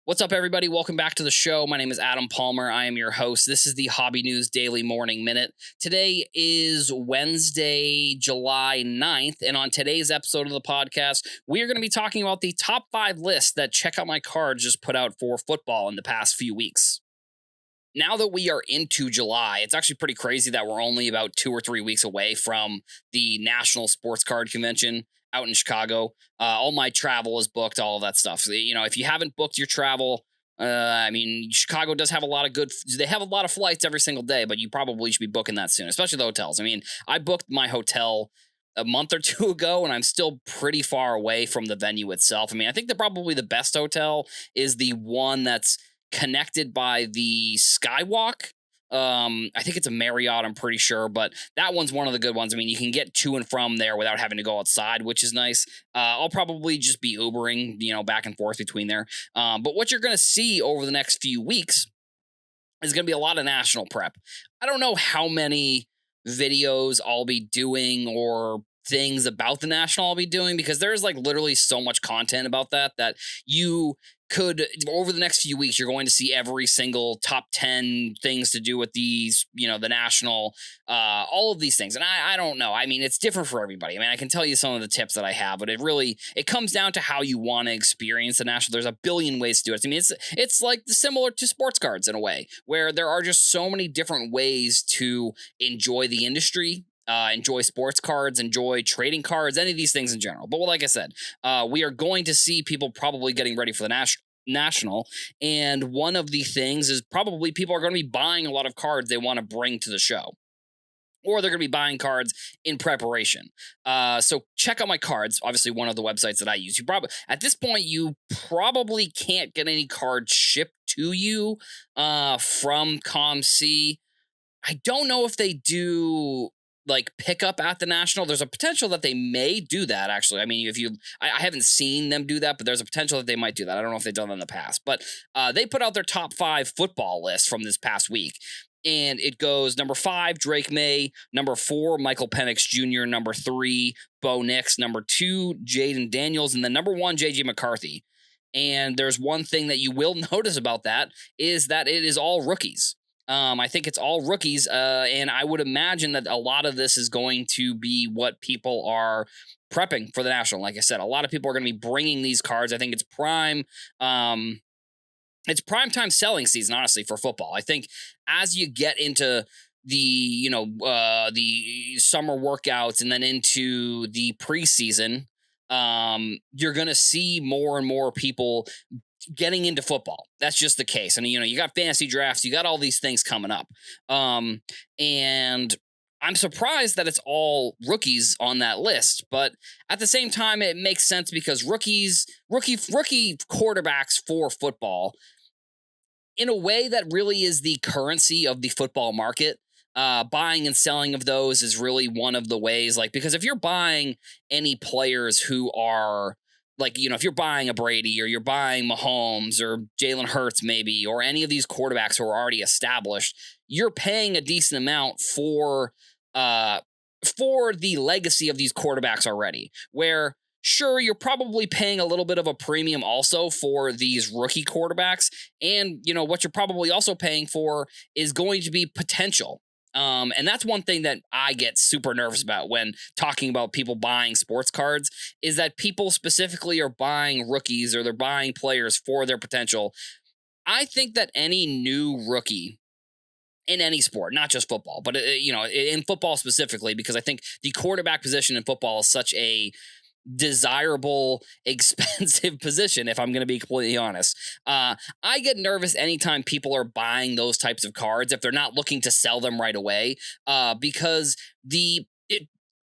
What's up, everybody? Welcome back to the show. My name is Adam Palmer. I am your host. This is the Hobby News Daily Morning Minute. Today is Wednesday, July 9th, and on today's episode of the podcast, we are going to be talking about the top 5 list that Check Out My Cards just put out for football in the past few weeks. Now that we are into July, it's actually pretty crazy that we're only about 2 or 3 weeks away from the National Sports Card Convention out in Chicago. All my travel is booked, all of that stuff. So, if you haven't booked your travel, Chicago does have a lot of they have a lot of flights every single day, but you probably should be booking that soon, especially the hotels. I booked my hotel a month or two ago, and I'm still pretty far away from the venue itself. I think probably the best hotel is the one that's connected by the Skywalk. I think it's a Marriott, I'm pretty sure, but that one's one of the good ones. You can get to and from there without having to go outside, which is nice. I'll probably just be Ubering, back and forth between there. But what you're going to see over the next few weeks is going to be a lot of national prep. I don't know how many videos I'll be doing or things about the national I'll be doing, because there's literally so much content about that you could, over the next few weeks, you're going to see every single top 10 things to do with these, the national, all of these things. And I don't know. It's different for everybody. I can tell you some of the tips that I have, but it comes down to how you want to experience the national. There's a billion ways to do it. It's like similar to sports cards in a way, where there are just so many different ways to enjoy the industry. Enjoy sports cards, enjoy trading cards, any of these things in general. But like I said, we are going to see people probably getting ready for the national. And one of the things is probably people are going to be buying a lot of cards they want to bring to the show, or they're going to be buying cards in preparation. So Check Out My Cards, obviously one of the websites that I use. At this point, you probably can't get any cards shipped to you from COMC. I don't know if they do pick up at the national. There's a potential that they may do that, actually. I haven't seen them do that, but there's a potential that they might do that. I don't know if they've done that in the past, but they put out their top 5 football list from this past week. And it goes number 5, Drake May, number 4, Michael Penix Jr., number 3, Bo Nix, number 2, Jaden Daniels, and then number 1, JJ McCarthy. And there's one thing that you will notice about that is that it is all rookies. I think it's all rookies, and I would imagine that a lot of this is going to be what people are prepping for the national. Like I said, a lot of people are going to be bringing these cards. I think it's prime time selling season, honestly, for football. I think as you get into the the summer workouts and then into the preseason, you're going to see more and more people getting into football. That's just the case. And, you got fantasy drafts, you got all these things coming up. And I'm surprised that it's all rookies on that list, but at the same time, it makes sense because rookie quarterbacks for football, in a way, that really is the currency of the football market. Buying and selling of those is really one of the ways, because if you're buying any players who are if you're buying a Brady or you're buying Mahomes or Jalen Hurts maybe, or any of these quarterbacks who are already established, you're paying a decent amount for the legacy of these quarterbacks already, where sure, you're probably paying a little bit of a premium also for these rookie quarterbacks. And, what you're probably also paying for is going to be potential. And that's one thing that I get super nervous about when talking about people buying sports cards, is that people specifically are buying rookies or they're buying players for their potential. I think that any new rookie in any sport, not just football, but in football specifically, because I think the quarterback position in football is such a desirable, expensive position, if I'm going to be completely honest. I get nervous anytime people are buying those types of cards if they're not looking to sell them right away, because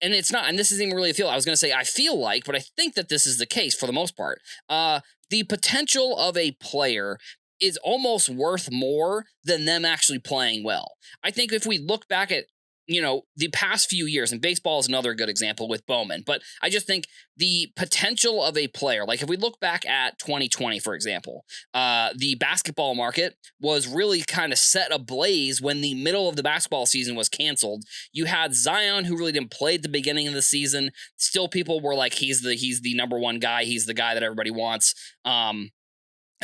and it's not, and this isn't even really a feel. I was going to say I feel like, but I think that this is the case for the most part. The potential of a player is almost worth more than them actually playing well. I think if we look back at the past few years, and baseball is another good example with Bowman, but I just think the potential of a player, if we look back at 2020, for example, the basketball market was really kind of set ablaze when the middle of the basketball season was canceled. You had Zion, who really didn't play at the beginning of the season. Still, people were like, he's the number one guy. He's the guy that everybody wants.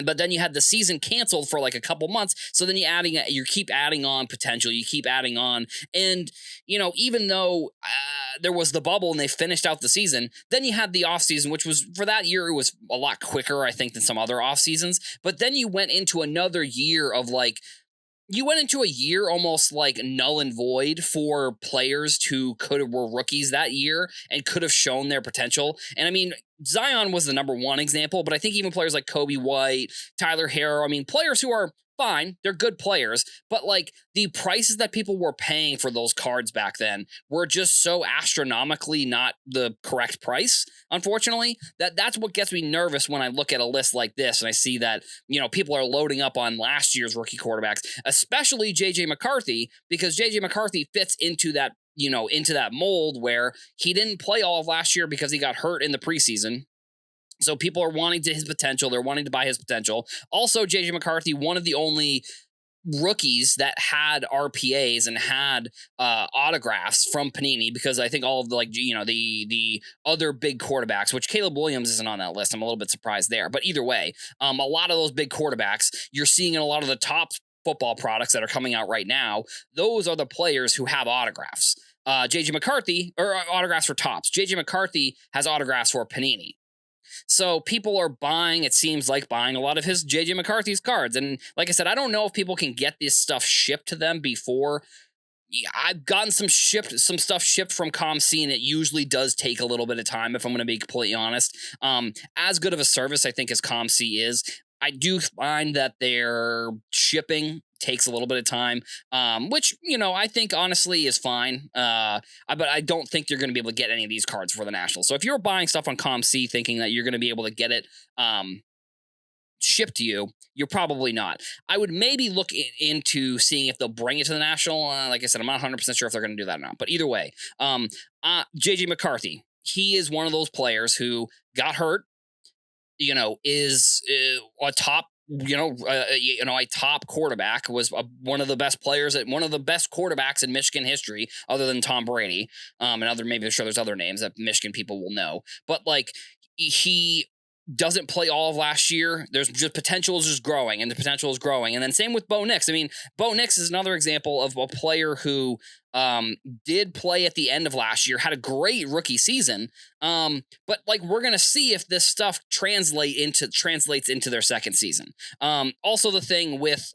But then you had the season canceled for like a couple months. So then you keep adding on potential, you keep adding on. And, even though there was the bubble and they finished out the season, then you had the offseason, which was for that year, it was a lot quicker, I think, than some other off seasons. But then you went into another year of like, you went into a year almost like null and void for players who were rookies that year and could have shown their potential. And I mean, Zion was the number one example, but I think even players like Kobe White, Tyler Harrow, I mean, players who are fine, they're good players, but like the prices that people were paying for those cards back then were just so astronomically not the correct price, unfortunately, that's what gets me nervous when I look at a list like this and I see that, people are loading up on last year's rookie quarterbacks, especially JJ McCarthy, because JJ McCarthy fits into that mold where he didn't play all of last year because he got hurt in the preseason. So people are wanting to his potential. They're wanting to buy his potential. Also, JJ McCarthy, one of the only rookies that had RPAs and had autographs from Panini, because I think all of the other big quarterbacks, which Caleb Williams isn't on that list. I'm a little bit surprised there. But either way, a lot of those big quarterbacks you're seeing in a lot of the top football products that are coming out right now, those are the players who have autographs. JJ McCarthy, or autographs for Topps. JJ McCarthy has autographs for Panini. So people are buying, it seems like buying a lot of his JJ McCarthy's cards. And like I said, I don't know if people can get this stuff shipped to them before. I've gotten some stuff shipped from COMC, and it usually does take a little bit of time, if I'm going to be completely honest. As good of a service, I think, as COMC is, I do find that their shipping takes a little bit of time, which, I think honestly is fine. But I don't think you're going to be able to get any of these cards for the Nationals. So if you're buying stuff on COMC thinking that you're going to be able to get it shipped to you, you're probably not. I would maybe look into seeing if they'll bring it to the National. Like I said, I'm not 100% sure if they're going to do that or not. But either way, JJ McCarthy, he is one of those players who got hurt, is a top, a top quarterback, was one of the best players one of the best quarterbacks in Michigan history, other than Tom Brady. Maybe I'm sure there's other names that Michigan people will know, but like he doesn't play all of last year. There's just potential is just growing, and the potential is growing. And then same with Bo Nix. I mean, Bo Nix is another example of a player who did play at the end of last year, had a great rookie season. But like, we're going to see if this stuff translates into their second season. Also the thing with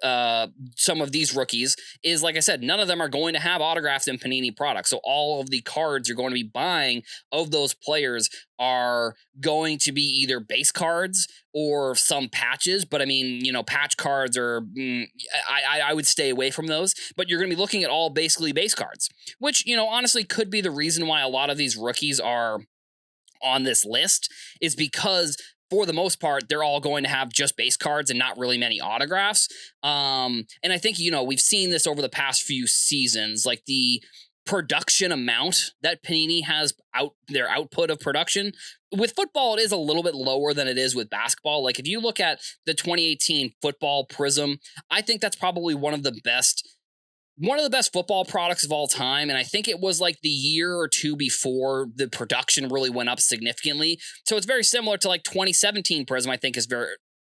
some of these rookies is, like I said, none of them are going to have autographs in Panini products. So all of the cards you're going to be buying of those players are going to be either base cards or some patches. But I mean, patch cards are, I would stay away from those, but you're going to be looking at all basically base cards, which, honestly could be the reason why a lot of these rookies are on this list, is because for the most part, they're all going to have just base cards and not really many autographs. And I think, we've seen this over the past few seasons, like the production amount that Panini has their output of production. With football, it is a little bit lower than it is with basketball. Like if you look at the 2018 football Prism, I think that's probably one of the best football products of all time. And I think it was like the year or two before the production really went up significantly. So it's very similar to like 2017 Prism, I think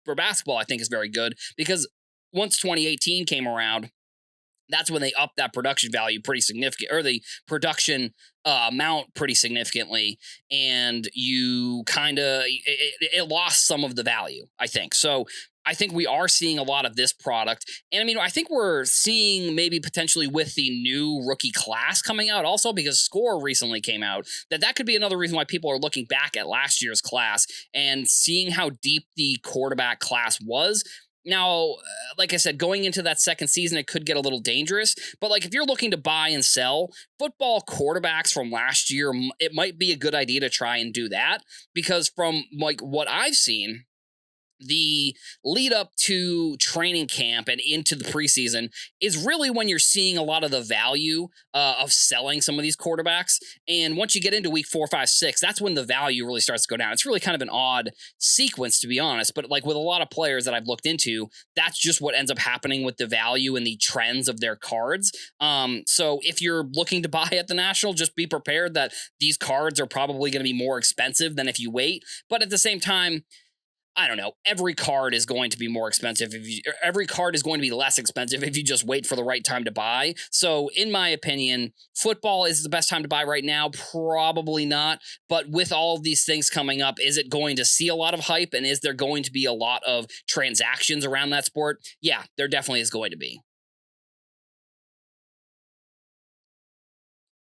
for basketball, I think is very good, because once 2018 came around, that's when they upped that production value pretty significant, or the production amount pretty significantly, and you it lost some of the value, I think. So I think we are seeing a lot of this product. And I mean, I think we're seeing maybe potentially with the new rookie class coming out also, because Score recently came out, that could be another reason why people are looking back at last year's class and seeing how deep the quarterback class was. Now, like I said, going into that second season, it could get a little dangerous. But like if you're looking to buy and sell football quarterbacks from last year, it might be a good idea to try and do that, because from like what I've seen, the lead up to training camp and into the preseason is really when you're seeing a lot of the value of selling some of these quarterbacks. And once you get into week 4, 5, 6, that's when the value really starts to go down. It's really kind of an odd sequence, to be honest. But like with a lot of players that I've looked into, that's just what ends up happening with the value and the trends of their cards. So if you're looking to buy at the National, just be prepared that these cards are probably going to be more expensive than if you wait. But at the same time, I don't know, every card is going to be more expensive every card is going to be less expensive if you just wait for the right time to buy. So in my opinion, football is the best time to buy right now. Probably not. But with all of these things coming up, is it going to see a lot of hype, and is there going to be a lot of transactions around that sport? Yeah, there definitely is going to be.